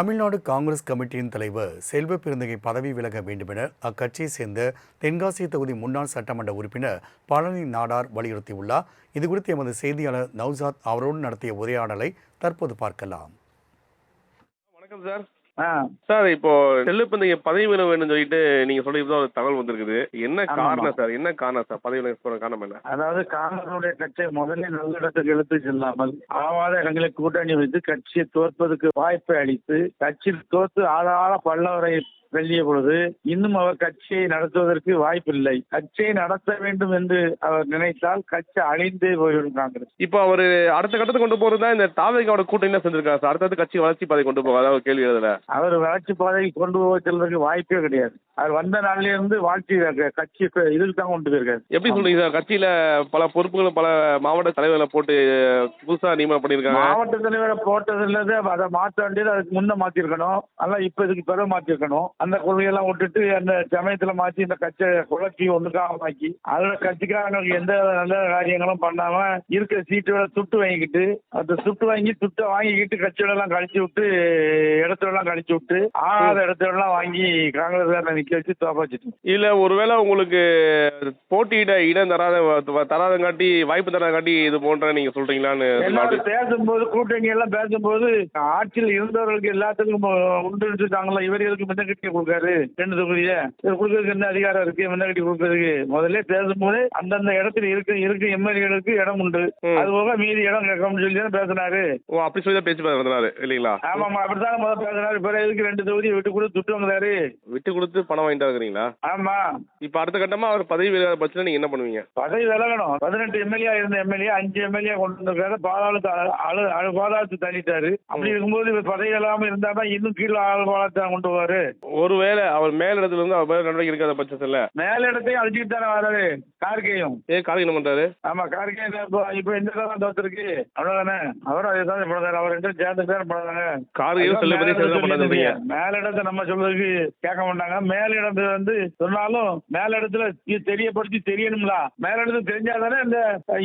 தமிழ்நாடு காங்கிரஸ் கமிட்டியின் தலைவர் செல்வ பெருந்தகை பதவி விலக வேண்டுமென அக்கட்சியை சேர்ந்த தென்காசி தொகுதி முன்னாள் சட்டமன்ற உறுப்பினர் பழனி நாடார் வலியுறுத்தியுள்ளார். இதுகுறித்து எமது செய்தியாளர் நௌசாத் அவரோடு நடத்திய உரையாடலை தற்போது பார்க்கலாம். வணக்கம் சார். சார், இப்போ செல்வப்பெருந்தகை பதவி விலக வேண்டும் சொல்லிட்டு நீங்க சொல்லிட்டு ஒரு தகவல் வந்திருக்குது. என்ன காரணம் சார்? என்ன காரணம் சார் பதவி விலக போற காரணம் என்ன? அதாவது காங்கிரசுடைய கட்சியை முதலில் நல்ல இடத்துக்கு எடுத்து செல்லாமல் ஆவாத இடங்களை கூட்டணி வைத்து கட்சியை தோற்பதற்கு வாய்ப்பை அளித்து கட்சி தோற்று ஆளாள பல்லவரை வெள்ளிய பொழுது இன்னும் அவர் கட்சியை நடத்துவதற்கு வாய்ப்பில்லை. கட்சியை நடத்த வேண்டும் என்று அவர் நினைத்தால் கட்சி அழிந்தே போய்விடும் காங்கிரஸ். இப்போ அவர் அடுத்த கட்டத்துக்கு கொண்டு போறதா இந்த தாவேகாவோட கூட்டணி செஞ்சிருக்காரு சார். அடுத்தது கட்சி வளர்ச்சி பாதை கொண்டு போக அதாவது கேள்வி எழுதல. அவர் வளர்ச்சி பாதையை கொண்டு போக செல்வதற்கு வாய்ப்பே கிடையாது. அவர் வந்த நாள்ல இருந்து வாழ்ச்சி கட்சி இதுக்கு தான் கொண்டு போயிருக்காரு. எப்படி சொல்றீங்க சார்? கட்சியில பல பொறுப்புகளும் பல மாவட்ட தலைவர்களை போட்டு புதுசா நியமனம் பண்ணிருக்காங்க. மாவட்ட தலைவரை போட்டது இல்லது அதை மாற்ற வேண்டியது அதுக்கு முன்ன மாத்திருக்கணும். அதெல்லாம் இப்ப இதுக்கு பிறகு மாத்திருக்கணும். அந்த கொள்கையெல்லாம் விட்டுட்டு அந்த சமயத்துல மாற்றி இந்த கட்சியை குழப்பி ஒன்றுக்காகமாக்கி அதோட கட்சிக்காரங்களுக்கு எந்த நல்ல காரியங்களும் பண்ணாம இருக்கிற சீட்டோட துட்டு வாங்கிக்கிட்டு அந்த துட்டை வாங்கிக்கிட்டு கட்சியோட எல்லாம் கழிச்சு விட்டு இடத்துல எல்லாம் கழிச்சு விட்டு ஆகாத இடத்துல எல்லாம் வாங்கி காங்கிரஸ் நிக்க வச்சு தோப்பாச்சிட்டு. இல்ல ஒருவேளை உங்களுக்கு போட்டியிட இடம் தராதங்காட்டி வாய்ப்பு தராதங்காட்டி இது போன்ற நீங்க சொல்றீங்களான்னு பேசும்போது கூட்டணி எல்லாம் பேசும்போது ஆட்சியில் இருந்தவர்களுக்கு எல்லாத்துக்கும் உண்டு இவர்களுக்கு முன்னகட்டி கொடுக்காரு. 2 தொகுதியை கொடுக்கறதுக்கு என்ன அதிகாரம் இருக்கு? முன்னகட்டி கொடுக்கறதுக்கு முதல்ல பேசும்போது அந்தந்த இடத்துல இருக்கு எம்எல்ஏகளுக்கு இடம் உண்டு. அது போக மீதி இடம் கேட்கணும்னு சொல்லி தான் பேசினாரு. ஓ, அப்படி சொல்லி தான் பேச்சு பேசுறாரு இல்லீங்களா? ஆமாமா, அப்படித்தான் முதல்ல பேசினாரு. பிறகு எதுக்கு 2 தொகுதியை விட்டு கொடுத்து துட்டு வாங்குறாரு? விட்டு கொடுத்து பணம் வாங்கிட்டு இருக்கிறீங்களா? ஆமா. இப்ப அடுத்த கட்டமா அவர் பதவி விலக பட்சத்துல நீங்க என்ன பண்ணுவீங்க? பதவி விலகணும். 18 எம்எல்ஏ இருந்த எம்எல்ஏ 5 எம்எல்ஏ கொண்டு வந்திருக்காரு. பாதாளத்து தள்ளிட்டாரு. அப்படி இருக்கும்போது பதவி இல்லாம இருந்தாதான் இன்னும் கீழே பாதாளத்தை கொண்டு போவாரு. ஒருவேளை அவர் மேலிடத்துல இருந்து அவர் மேல நடவடிக்கை எடுக்காத பட்சத்துல மேலிடத்தையும் அழிச்சுட்டு தானே வராரு. கார்கேயும் கார்கே என்ன பண்றாரு? ஆமா, கார்கே இப்ப இந்த தான் தோத்துருக்கு. அவ்வளவுதானே. அவரும் அதே தான் பண்றாரு. அவர் 2 சேர்ந்து தான் பண்றாங்க. கார்கேயும் மேலிடத்தை நம்ம சொல்றதுக்கு கேட்க மாட்டாங்க. மேலிடத்தை சொன்னாலும் மேலிடத்துல தெரியப்படுத்தி தெரியணும்ல. மேலிடத்துல தெரிஞ்சாதானே இந்த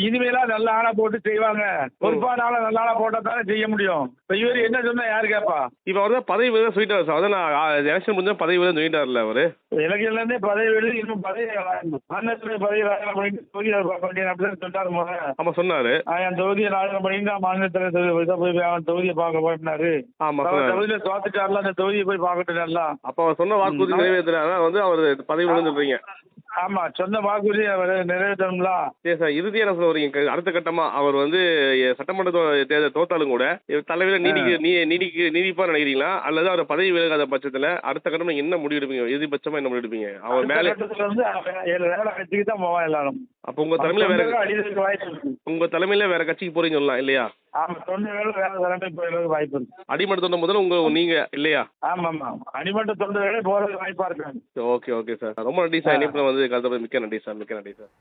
இனிமேலாம் நல்ல ஆளா போட்டு செய்வாங்க. பொறுப்பான ஆளா நல்ல ஆளா போட்டா தானே செய்ய முடியும். இப்ப இவரு என்ன சொன்னா யாரு கேப்பா? இப்ப அவர் தான் பதவி விலக சொல்லிட்டாரு சார். அதான் எலெக்ஷன் முடிஞ்சா பதவி விலக சொல்லிட்டாருல அவரு. இலக்கியல இருந்தே பதவி விடு இன்னும் பதவி மாநிலத்துல பதவி அப்படின்னு சொல்லிட்டாரு. ஆமா சொன்னாரு. என் தொகுதியை ராஜகம் பண்ணிட்டு மாநிலத்துல போய் தொகுதியை பார்க்க போயிட்டாரு. ஆமா, தொகுதியில தோத்துட்டாருல அந்த தொகுதியை போய் பார்க்கட்டு. அப்ப அவர் சொன்ன வாக்குறுதி நிறைவேற்றினா அவர் பதவி விலக சொல்றீங்க. ஆமா, சொன்ன வாக்குறுதி நிறைவேற்றணும்ல. சரி சார், இறுதியா என்ன சொல்ல வரீங்க? அடுத்த கட்டமா அவர் சட்டமன்ற தேர்தல் தோத்தாலும் கூட தலைவரை நீடிப்பா நினைக்கிறீங்களா? அல்லது அவர் பதவி விலகாத பட்சத்துல அடுத்த கட்டம் என்ன முடிவு எடுப்பீங்க? இறுதிபட்சமா என்ன முடிவு எடுப்பீங்க? அவர் மேல கட்சிக்கு தான் போவான் எல்லாரும். அப்ப உங்க தலைமையில வேற கட்சிக்கு போறீங்க சொல்லலாம் இல்லையா? ஆமா, தொண்டர்கள் வேற தலைமை போறதுக்கு வாய்ப்பு இருக்கு. அடிமட்ட தொண்டை முதல்ல நீங்க இல்லையா? ஆமா ஆமா, அடிமட்ட தொண்டர்களே போறதுக்கு வாய்ப்பா இருக்கு. ஓகே சார், ரொம்ப நன்றி சார். இணைப்புல கலந்து மிக்க நன்றி சார்.